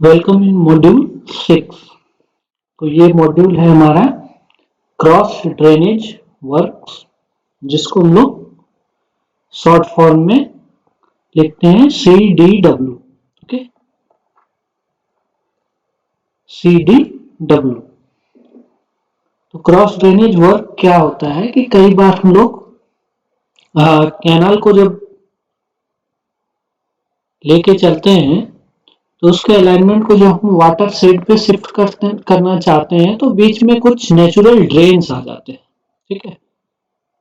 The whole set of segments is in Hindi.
Welcome in module 6। तो ये मॉड्यूल है हमारा क्रॉस ड्रेनेज वर्क्स, जिसको हम लोग शॉर्ट फॉर्म में लिखते हैं CDW। Okay, CDW। तो क्रॉस ड्रेनेज वर्क क्या होता है कि कई बार हम लोग कैनाल को जब लेके चलते हैं तो उसके अलाइनमेंट को जब हम वाटर शेड पे शिफ्ट करना चाहते हैं तो बीच में कुछ नेचुरल ड्रेन्स आ जाते हैं। ठीक है,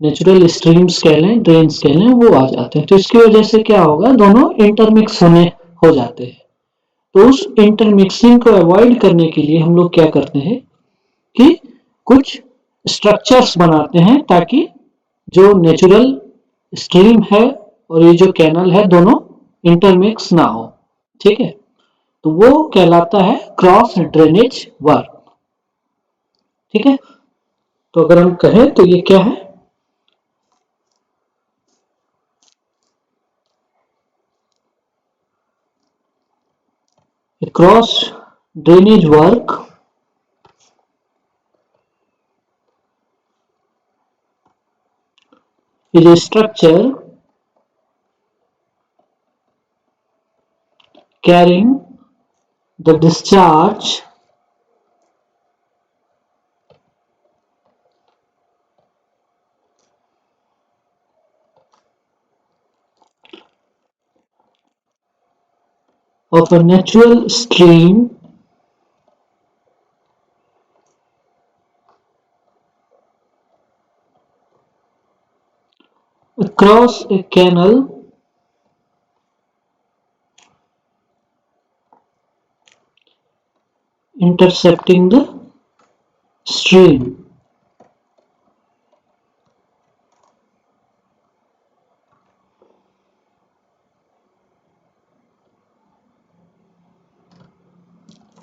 नेचुरल स्ट्रीम्स कह लें, ड्रेन्स कह लें, वो आ जाते हैं। तो इसकी वजह से क्या होगा, दोनों इंटरमिक्स हो जाते हैं। तो उस इंटरमिक्सिंग को अवॉइड करने के लिए हम लोग क्या करते हैं कि कुछ स्ट्रक्चर्स बनाते हैं ताकि जो नेचुरल स्ट्रीम है और ये जो कैनल है दोनों इंटरमिक्स ना हो। ठीक है, तो वो कहलाता है क्रॉस ड्रेनेज वर्क। ठीक है, तो अगर हम कहें तो ये क्या है, cross drainage work is a structure carrying the discharge of a natural stream across a canal intercepting the stream.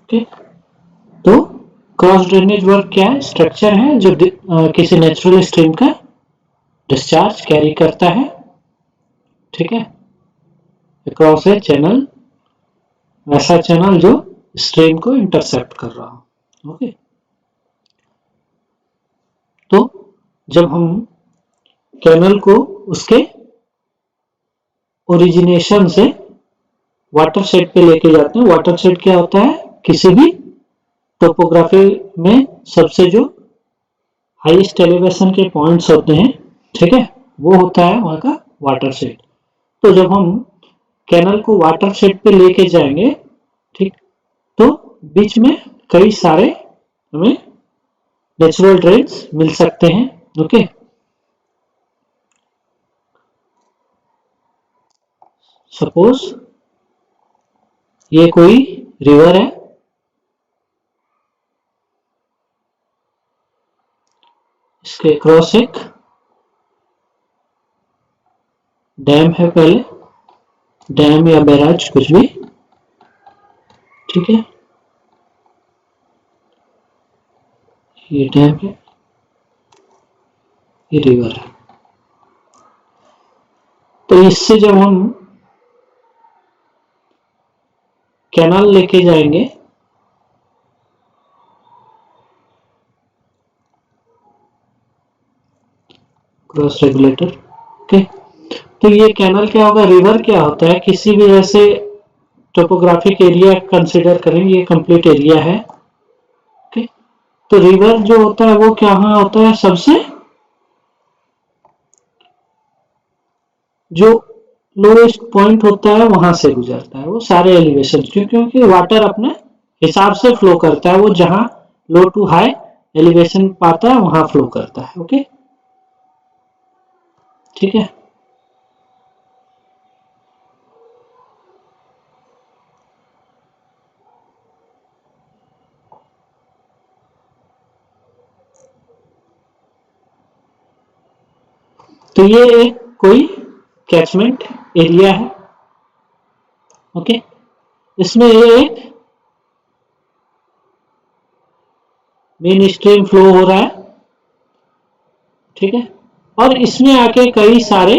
Okay, तो क्रॉस ड्रेनेज वर्क क्या है, स्ट्रक्चर है जो किसी नेचुरल स्ट्रीम का डिस्चार्ज कैरी करता है। ठीक है, अक्रॉस ए चैनल, वैसा चैनल जो स्ट्रीम को इंटरसेप्ट कर रहा हो। ओके, तो जब हम कैनल को उसके ओरिजिनेशन से वाटर शेड पे लेके जाते हैं। वाटर शेड क्या होता है, किसी भी टोपोग्राफी में सबसे जो हाईएस्ट एलिवेशन के पॉइंट्स होते हैं, ठीक है, वो होता है वहां का वाटर शेड। तो जब हम कैनल को वाटर शेड पे लेके जाएंगे, ठीक, तो बीच में कई सारे हमें नेचुरल ड्रेन्स मिल सकते हैं। ओके, सपोज ये कोई रिवर है, इसके क्रॉस एक डैम है, पहले डैम या बैराज कुछ भी। ठीक है, ये डैम है, ये रिवर है। तो इससे जब हम कैनाल लेके जाएंगे, क्रॉस रेगुलेटर। ओके, तो ये कैनाल क्या होगा, रिवर क्या होता है, किसी भी ऐसे टोपोग्राफिक एरिया कंसिडर करें, ये कंप्लीट एरिया है। ओके, तो रिवर जो होता है वो क्या होता है, सबसे जो लोएस्ट पॉइंट होता है वहां से गुजरता है वो सारे एलिवेशन, क्योंकि वाटर अपने हिसाब से फ्लो करता है, वो जहां लो टू हाई एलिवेशन पाता है वहां फ्लो करता है। ओके, ठीक है, तो ये एक कोई कैचमेंट एरिया है। ओके, इसमें ये एक मेन स्ट्रीम फ्लो हो रहा है। ठीक है, और इसमें आके कई सारे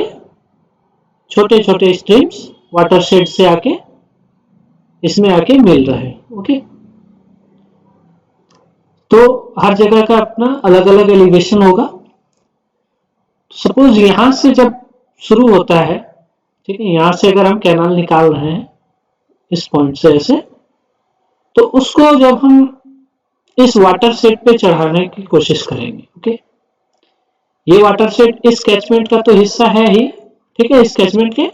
छोटे छोटे स्ट्रीम्स वाटर शेड से आके इसमें आके मिल रहे हैं। ओके। तो हर जगह का अपना अलग अलग एलिवेशन होगा। सपोज यहां से जब शुरू होता है, ठीक है, यहां से अगर हम कैनाल निकाल रहे हैं इस पॉइंट से ऐसे, तो उसको जब हम इस वाटर सेट पे चढ़ाने की कोशिश करेंगे, ओके। ये वाटर सेट इस कैचमेंट का तो हिस्सा है ही, ठीक है। इस कैचमेंट के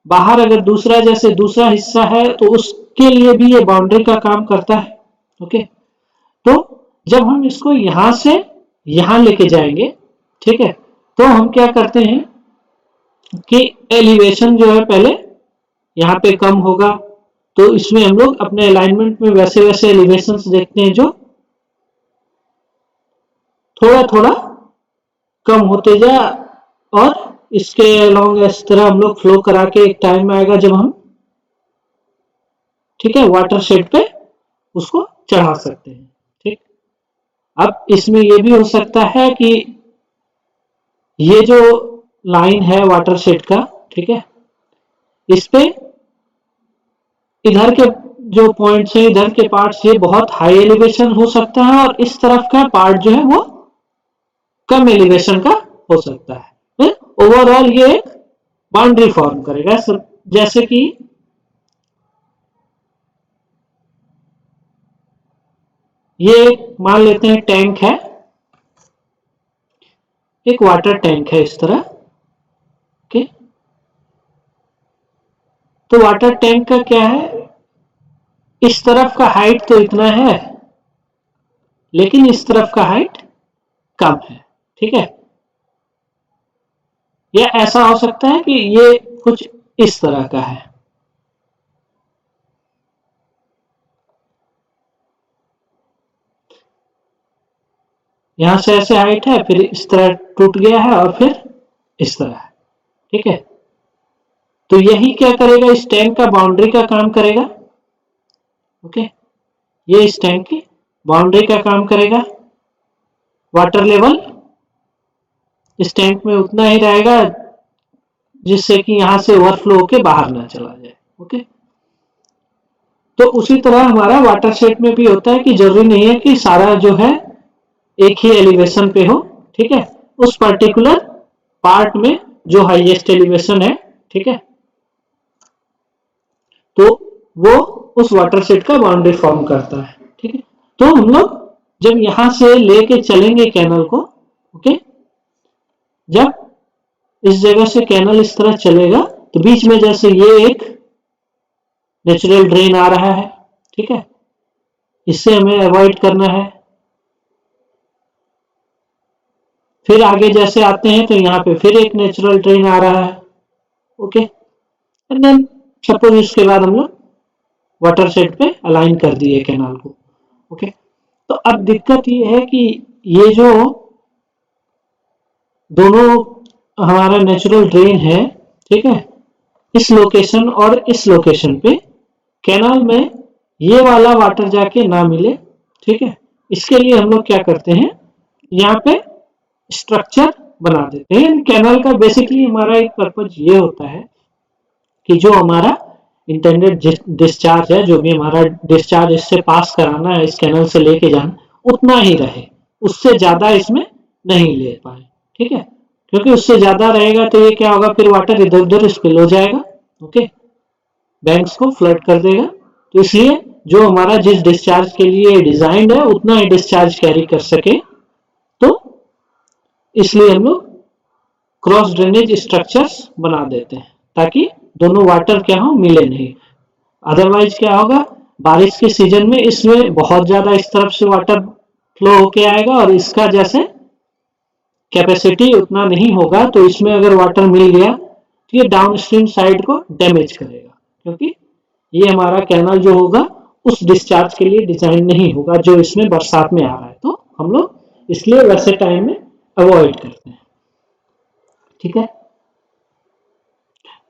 बाहर अगर दूसरा जैसे दूसरा हिस्सा है तो उसके लिए भी ये बाउंड्री का काम करता है, ओके। तो जब हम इसको यहां से यहां लेके जाएंगे, ठीक है, तो हम क्या करते हैं कि एलिवेशन जो है पहले यहाँ पे कम होगा, तो इसमें हम लोग अपने अलाइनमेंट में वैसे वैसे एलिवेशंस देखते हैं जो थोड़ा थोड़ा कम होते जाए, और इसके अलोंग इस तरह हम लोग फ्लो करा के एक टाइम आएगा जब हम, ठीक है, वाटर शेड पे उसको चढ़ा सकते हैं, ठीक। अब इसमें ये भी हो सकता है कि ये जो लाइन है वाटर शेड का, ठीक है, इस पे इधर के जो पॉइंट्स है, इधर के पार्ट्स, ये बहुत हाई एलिवेशन हो सकता है और इस तरफ का पार्ट जो है वो कम एलिवेशन का हो सकता है। ओवरऑल ये बाउंड्री फॉर्म करेगा। जैसे कि ये मान लेते हैं टैंक है, एक वाटर टैंक है इस तरह, ओके। तो वाटर टैंक का क्या है, इस तरफ का हाइट तो इतना है, लेकिन इस तरफ का हाइट कम है, ठीक है। या ऐसा हो सकता है कि ये कुछ इस तरह का है, यहां से ऐसे हाइट है, फिर इस तरह टूट गया है और फिर इस तरह है, ठीक है। तो यही क्या करेगा, इस टैंक का बाउंड्री का काम करेगा, ओके। ये इस टैंक की बाउंड्री का काम करेगा। वाटर लेवल इस टैंक में उतना ही रहेगा जिससे कि यहां से ओवरफ्लो होके बाहर ना चला जाए, ओके। तो उसी तरह हमारा वाटर शेड में भी होता है कि जरूरी नहीं है कि सारा जो है एक ही एलिवेशन पे हो, ठीक है। उस पर्टिकुलर पार्ट में जो हाईएस्ट एलिवेशन है, ठीक है, तो वो उस वाटर शेड का बाउंड्री फॉर्म करता है, ठीक है। तो हम लोग जब यहां से लेके चलेंगे कैनल को, ओके, जब इस जगह से कैनल इस तरह चलेगा तो बीच में जैसे ये एक नेचुरल ड्रेन आ रहा है, ठीक है, इससे हमें अवॉइड करना है। फिर आगे जैसे आते हैं तो यहाँ पे फिर एक नेचुरल ड्रेन आ रहा है, ओके। एंड देन सपोज इसके बाद हम लोग वाटर शेड पे अलाइन कर दिए कैनाल को, ओके। तो अब दिक्कत ये है कि ये जो दोनों हमारा नेचुरल ड्रेन है, ठीक है, इस लोकेशन और इस लोकेशन पे कैनाल में ये वाला वाटर जाके ना मिले, ठीक है। इसके लिए हम लोग क्या करते हैं, यहाँ पे स्ट्रक्चर बना देते हैं। कैनाल का बेसिकली हमारा एक पर्पज ये होता है कि जो हमारा इंटेंडेड डिस्चार्ज है, जो भी हमारा डिस्चार्ज इससे पास कराना है, इस कैनल से लेके जाना, उतना ही रहे, उससे ज्यादा इसमें नहीं ले पाए, ठीक है। क्योंकि उससे ज्यादा रहेगा तो ये क्या होगा, फिर वाटर इधर उधर स्पिल हो जाएगा, ओके, बैंक्स को फ्लड कर देगा। तो इसलिए जो हमारा जिस डिस्चार्ज के लिए डिजाइन है उतना ही डिस्चार्ज कैरी कर सके, तो इसलिए हम लोग क्रॉस ड्रेनेज स्ट्रक्चर्स बना देते हैं ताकि दोनों वाटर क्या हो, मिले नहीं। अदरवाइज क्या होगा, बारिश के सीजन में इसमें बहुत ज्यादा इस तरफ से वाटर फ्लो होके आएगा और इसका जैसे कैपेसिटी उतना नहीं होगा, तो इसमें अगर वाटर मिल गया तो ये डाउनस्ट्रीम साइड को डैमेज करेगा, क्योंकि ये हमारा कैनल जो होगा उस डिस्चार्ज के लिए डिजाइन नहीं होगा जो इसमें बरसात में आ रहा है। तो हम लोग इसलिए वैसे टाइम में अवॉइड करते हैं, ठीक है।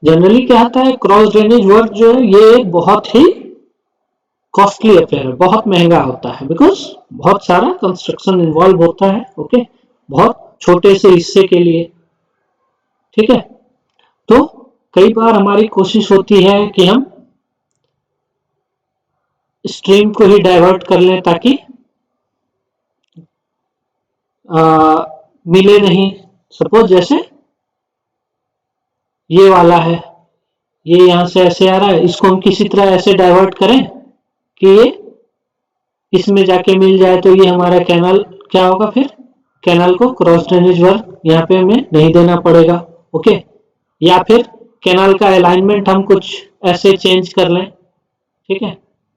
जनरली क्या होता है, क्रॉस ड्रेनेज वर्क जो है ये एक बहुत ही कॉस्टली अफेयर है, बहुत महंगा होता है, बिकॉज बहुत सारा कंस्ट्रक्शन इन्वॉल्व होता है, ओके, बहुत छोटे से हिस्से के लिए, ठीक है। तो कई बार हमारी कोशिश होती है कि हम स्ट्रीम को ही डाइवर्ट कर लें ताकि मिले नहीं। सपोज जैसे ये वाला है, ये यहां से ऐसे आ रहा है, इसको हम किसी तरह ऐसे डाइवर्ट करें कि ये इसमें जाके मिल जाए, तो ये हमारा कैनाल क्या होगा, फिर कैनाल को क्रॉस ड्रेनेज वर्क यहाँ पे हमें नहीं देना पड़ेगा। ओके, या फिर कैनाल का अलाइनमेंट हम कुछ ऐसे चेंज कर लें। ठीक है,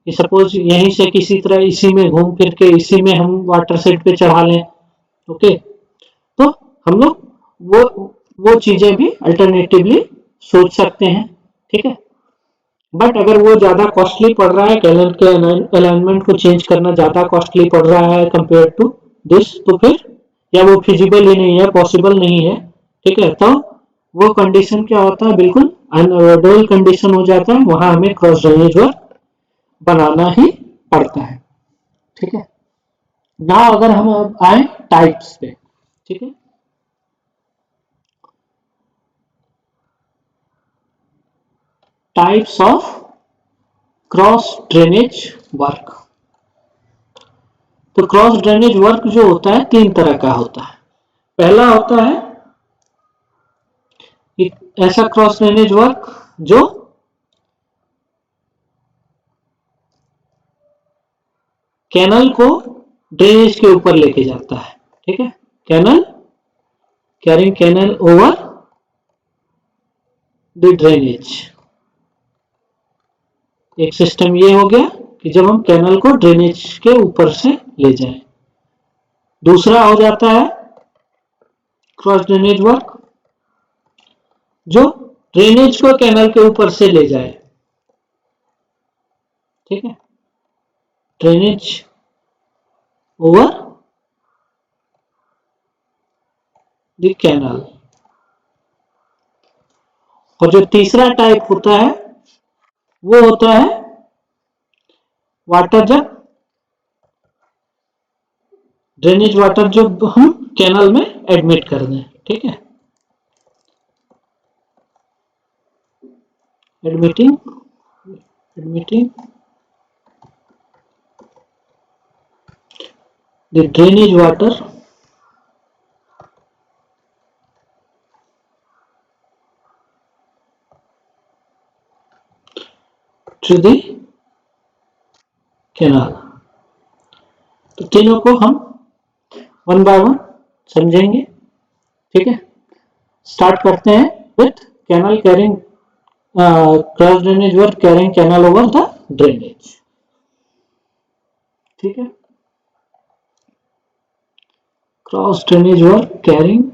कि सपोज यहीं से किसी तरह इसी में घूम फिर के इसी में हम वाटर सेट पे चढ़ा लें। ओके, तो हम लोग वो चीजें भी अल्टरनेटिवली सोच सकते हैं। ठीक है, बट अगर वो ज्यादा कॉस्टली पड़ रहा है, कैनल के अलाइनमेंट को चेंज करना ज्यादा कॉस्टली पड़ रहा है कंपेयर टू दिस, तो फिर या वो फिजिबल ही नहीं है, पॉसिबल नहीं है। ठीक है, तो वो कंडीशन क्या होता है, बिल्कुल अनअवॉइडेबल कंडीशन हो जाता है, वहां हमें क्रॉस ड्रेनेज वर्क बनाना ही पड़ता है। ठीक है, ना अगर हम अब आए टाइप्स पे। ठीक है, types of cross drainage work. तो क्रॉस ड्रेनेज वर्क जो होता है तीन तरह का होता है। पहला होता है ऐसा क्रॉस ड्रेनेज वर्क जो कैनल को ड्रेनेज के ऊपर लेके जाता है। ठीक है, canal carrying canal over the drainage. एक सिस्टम ये हो गया कि जब हम कैनल को ड्रेनेज के ऊपर से ले जाएं। दूसरा हो जाता है क्रॉस ड्रेनेज वर्क जो ड्रेनेज को कैनल के ऊपर से ले जाए। ठीक है, ड्रेनेज ओवर द कैनल। और जो तीसरा टाइप होता है वो होता है वाटर जब ड्रेनेज वाटर जो हम कैनल में एडमिट कर दें। ठीक है, admitting the drainage water to the canal. तो तीनों को हम वन बाय वन समझेंगे। ठीक है, स्टार्ट करते हैं with canal carrying cross drainage work carrying canal over the drainage. ठीक है, cross drainage work carrying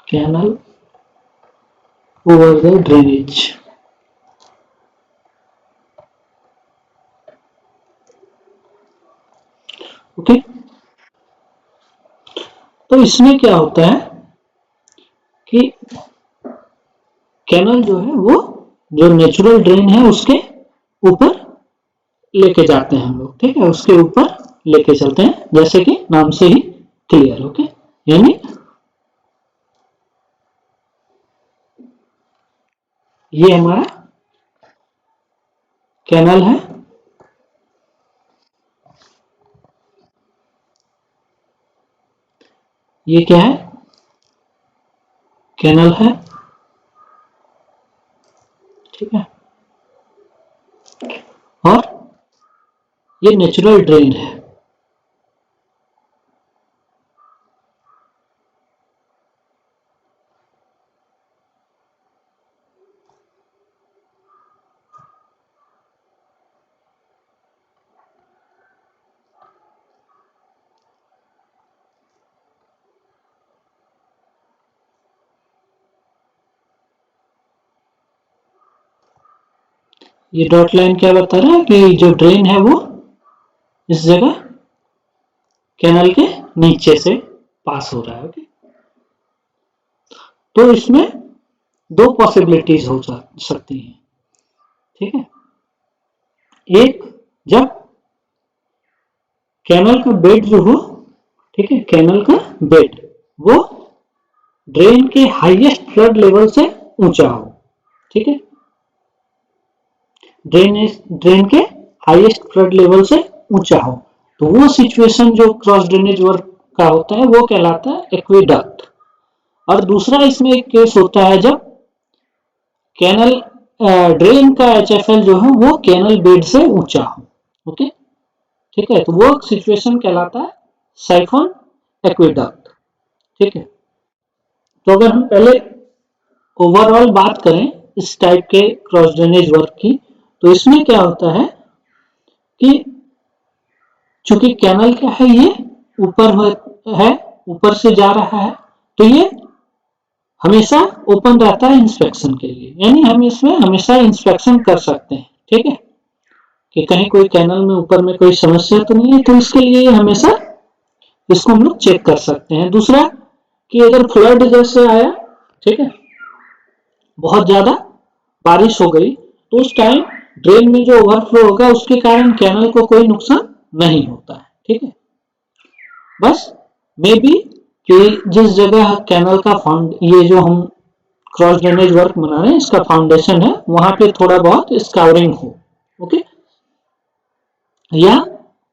canal over the drainage. Okay, तो इसमें क्या होता है कि कैनल जो है वो जो नेचुरल ड्रेन है उसके ऊपर लेके जाते हैं हम लोग। ठीक है, उसके ऊपर लेके चलते हैं, जैसे कि नाम से ही क्लियर। ओके, यानी ये हमारा कैनल है, ये क्या है, कैनल है। ठीक है, और ये नेचुरल ड्रेन है। ये डॉट लाइन क्या बता रहा है कि जो ड्रेन है वो इस जगह कैनल के नीचे से पास हो रहा है। ओके, तो इसमें दो पॉसिबिलिटीज हो सकती हैं। ठीक है, एक, जब कैनल का बेड जो हो, ठीक है, कैनल का बेड वो ड्रेन के हाईएस्ट फ्लड लेवल से ऊंचा हो, ठीक है, ड्रेन के हाईएस्ट फ्लड लेवल से ऊंचा हो, तो वो सिचुएशन जो क्रॉस ड्रेनेज वर्क का होता है वो कहलाता है एक्वेडक्ट। और दूसरा इसमें एक केस होता है जब कैनल ड्रेन का एचएफएल जो है वो कैनल बेड से ऊंचा हो, ओके, ठीक है, तो वो सिचुएशन कहलाता है साइफन एक्वेडक्ट, ठीक है। तो अगर हम पहले ओवरऑल बात करें इस टाइप के क्रॉस ड्रेनेज वर्क की, तो इसमें क्या होता है कि चूंकि कैनल क्या है, ये ऊपर है, ऊपर से जा रहा है, तो ये हमेशा ओपन रहता है इंस्पेक्शन के लिए, यानी हम इसमें हमेशा इंस्पेक्शन कर सकते हैं, ठीक है, कि कहीं कोई कैनल में ऊपर में कोई समस्या तो नहीं है, तो इसके लिए हमेशा इसको हम लोग चेक कर सकते हैं। दूसरा कि अगर फ्लड जैसे आया, ठीक है, बहुत ज्यादा बारिश हो गई, तो उस टाइम ड्रेन में जो ओवरफ्लो होगा उसके कारण कैनल को कोई नुकसान नहीं होता है, ठीक है, बस मे बी कि जिस जगह कैनल का फाउंड ये जो हम क्रॉस ड्रेनेज वर्क बना रहे हैं इसका फाउंडेशन है वहां पे थोड़ा बहुत स्कावरिंग हो, ओके, या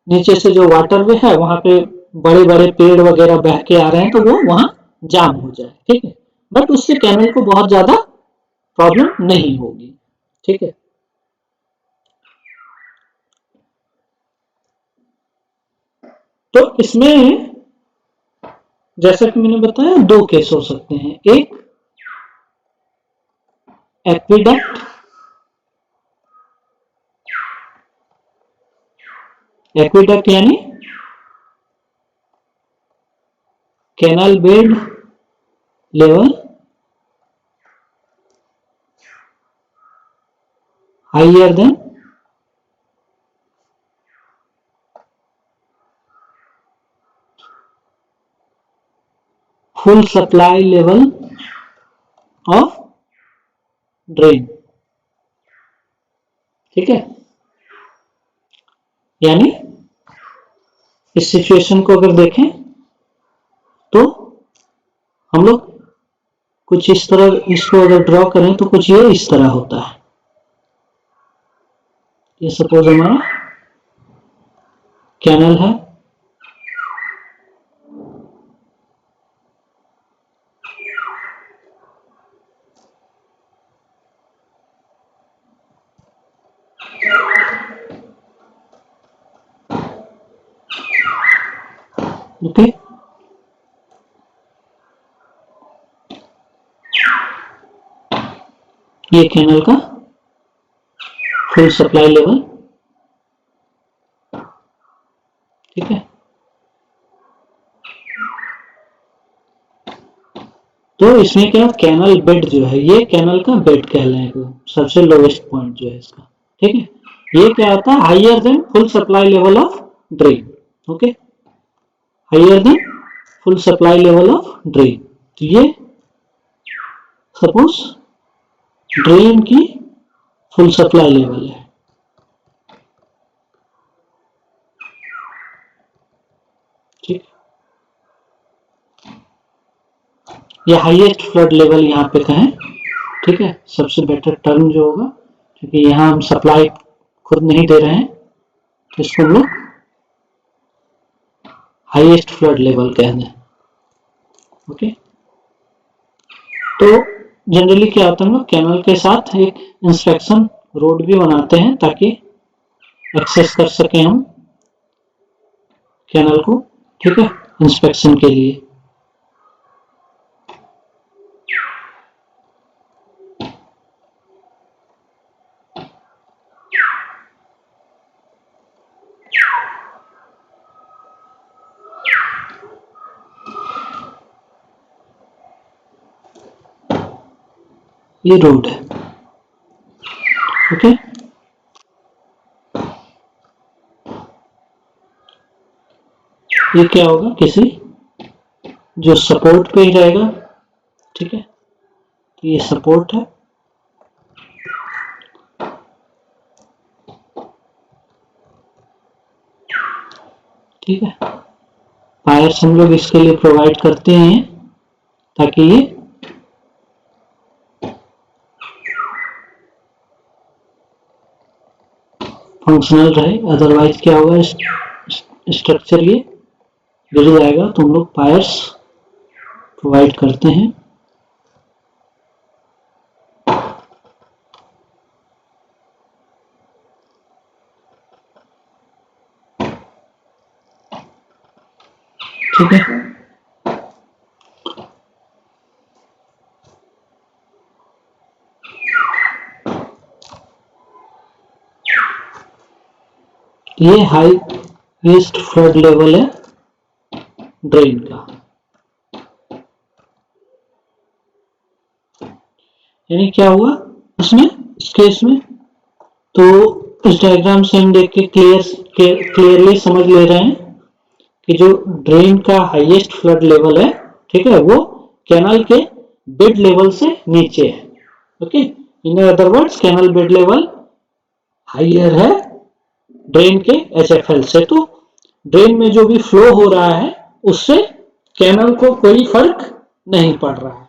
नीचे से जो वाटरवे है वहां पे बड़े बड़े पेड़ वगैरह बह के आ रहे हैं तो वो वहां जाम हो जाए, ठीक है, बट उससे कैनल को बहुत ज्यादा प्रॉब्लम नहीं होगी, ठीक है। तो इसमें जैसा कि मैंने बताया दो केस हो सकते हैं, एक एक्विडक्ट, एक्विडक्ट यानी canal bed level higher than full supply level of drain, ठीक है, यानी इस सिचुएशन को अगर देखें तो हम लोग कुछ इस तरह इसको अगर ड्रॉ करें तो कुछ ये इस तरह होता है, ये सपोज हमारा कैनल है, ओके, ये कैनल का फुल सप्लाई लेवल, ठीक है, तो इसमें क्या कैनल बेड जो है ये कैनल का बेड कहलाएगा, सबसे लोवेस्ट पॉइंट जो है इसका, ठीक है, ये क्या होता है higher than full supply level of drain, okay, higher than full supply level of drain, तो ये सपोज ड्रेन की फुल सप्लाई लेवल है, ठीक, ये हाईएस्ट फ्लड लेवल यहाँ पे कहें, ठीक है, सबसे बेटर टर्म जो होगा, क्योंकि यहाँ हम सप्लाई खुद नहीं दे रहे हैं तो इसको हम लोग हाईएस्ट फ्लड लेवल कह दें, ओके। तो जनरली क्या होता है, हम लोग कैनल के साथ एक इंस्पेक्शन रोड भी बनाते हैं ताकि एक्सेस कर सकें हम कैनल को, ठीक है, इंस्पेक्शन के लिए। ये रोड है, ओके, ये क्या होगा किसी जो सपोर्ट पे ही रहेगा, ठीक है, तो ये सपोर्ट है, ठीक है, पायर्स हम लोग इसके लिए प्रोवाइड करते हैं ताकि ये फंक्शनल रहे, अदरवाइज क्या होगा, स्ट्रक्चर ये गिर जाएगा। तो हम लोग पायर्स प्रोवाइड करते हैं। ठीक है, ये हाईएस्ट फ्लड लेवल है ड्रेन का, यानी क्या हुआ उसमें, इस केस में, तो इस डायग्राम से हम देख के क्लियरली समझ ले रहे हैं कि जो ड्रेन का हाईएस्ट फ्लड लेवल है, ठीक है, वो कैनाल के बेड लेवल से नीचे है। Okay, in other words canal bed level higher है ड्रेन के एचएफएल से। तो ड्रेन में जो भी फ्लो हो रहा है उससे कैनाल को कोई फर्क नहीं पड़ रहा है।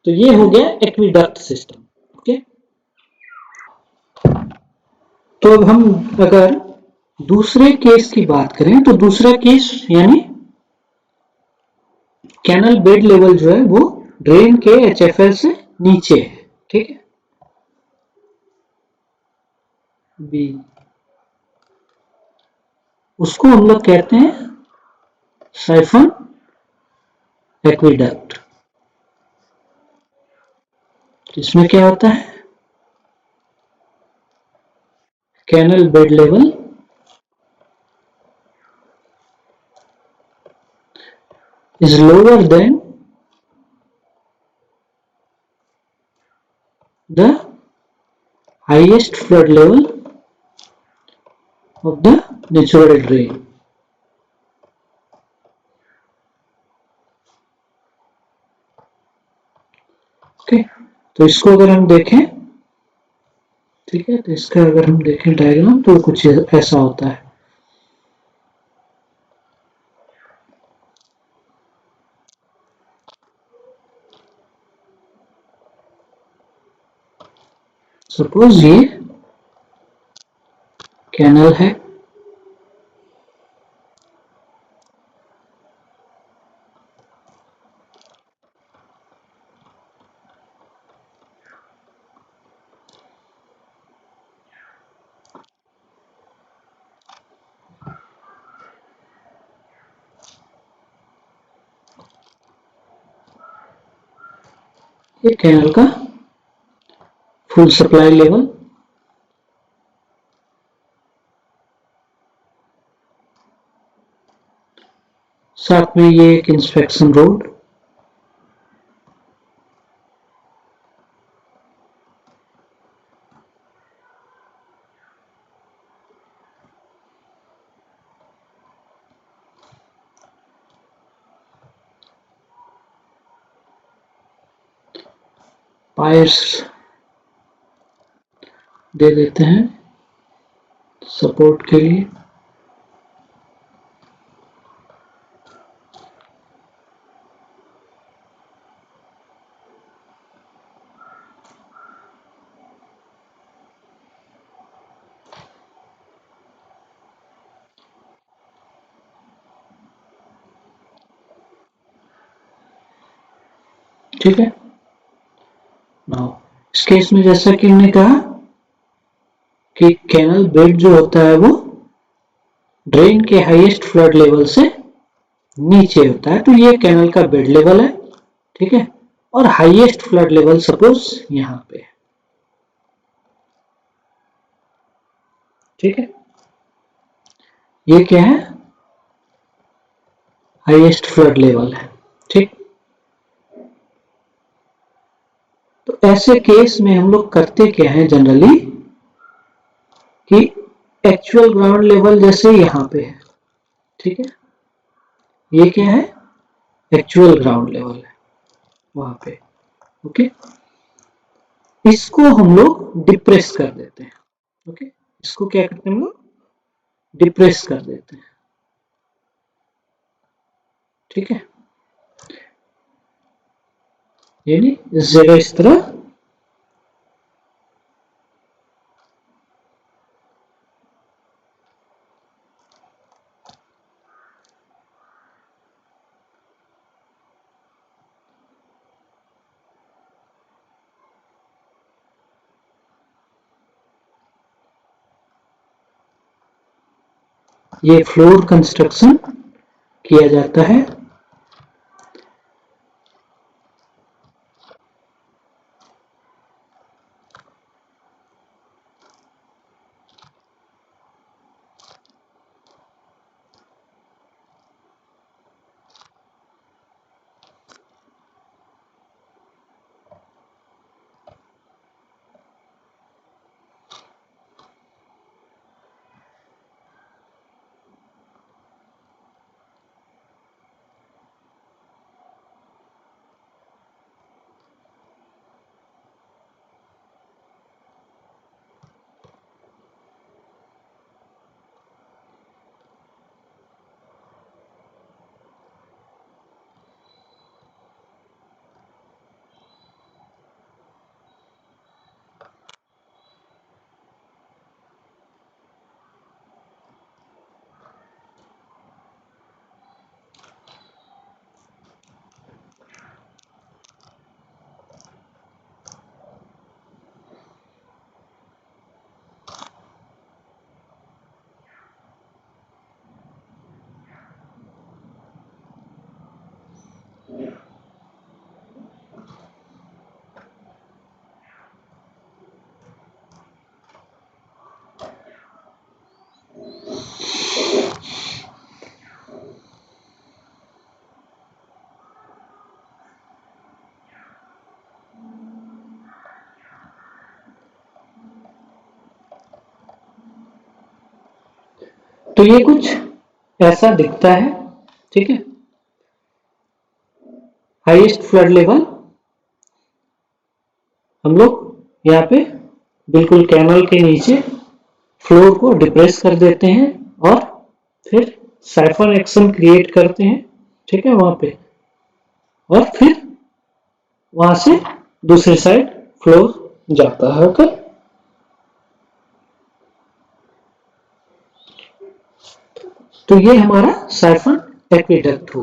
तो ये हो गया एक्विडक्ट सिस्टम। ओके, तो अब हम अगर दूसरे केस की बात करें तो दूसरा केस यानी कैनल बेड लेवल जो है वो ड्रेन के एचएफएल से नीचे है। ठीक है, बी, उसको हम लोग कहते हैं साइफन एक्विडक्ट। इसमें क्या होता है, canal bed level is lower than the highest flood level of the natural drain. Okay, तो इसको अगर हम देखें, ठीक है, तो इसका अगर हम देखें डायग्राम तो कुछ ऐसा होता है। सपोज ये कैनल है, ये कैनल का फुल सप्लाई लेवल, साथ में ये एक इंस्पेक्शन रोड, पायर्स दे देते हैं सपोर्ट के लिए। ठीक है, नाउ इस केस में जैसा कि हमने कहा कि कैनल बेड जो होता है वो ड्रेन के हाईएस्ट फ्लड लेवल से नीचे होता है। तो ये कैनल का बेड लेवल है, ठीक है, और हाईएस्ट फ्लड लेवल सपोज यहां पे है। ठीक है, ये क्या है, हाईएस्ट फ्लड लेवल है। ठीक, तो ऐसे केस में हम लोग करते क्या है जनरली कि एक्चुअल ग्राउंड लेवल जैसे यहां पे है, ठीक है, ये क्या है, एक्चुअल ग्राउंड लेवल है वहां पे। ओके, इसको हम लोग डिप्रेस कर देते हैं। ओके, इसको क्या करते हैं हम लोग, डिप्रेस कर देते हैं। ठीक है, यानी इस जगह इस तरह ये फ्लोर कंस्ट्रक्शन किया जाता है। तो ये कुछ ऐसा दिखता है, ठीक है। हाईएस्ट फ्लड लेवल हम लोग यहाँ पे बिल्कुल कैनल के नीचे फ्लोर को डिप्रेस कर देते हैं और फिर साइफन एक्शन क्रिएट करते हैं, ठीक है, वहां पे, और फिर वहां से दूसरी साइड फ्लोर जाता है। ओके, तो ये हमारा साइफन एक्वेडक्ट हो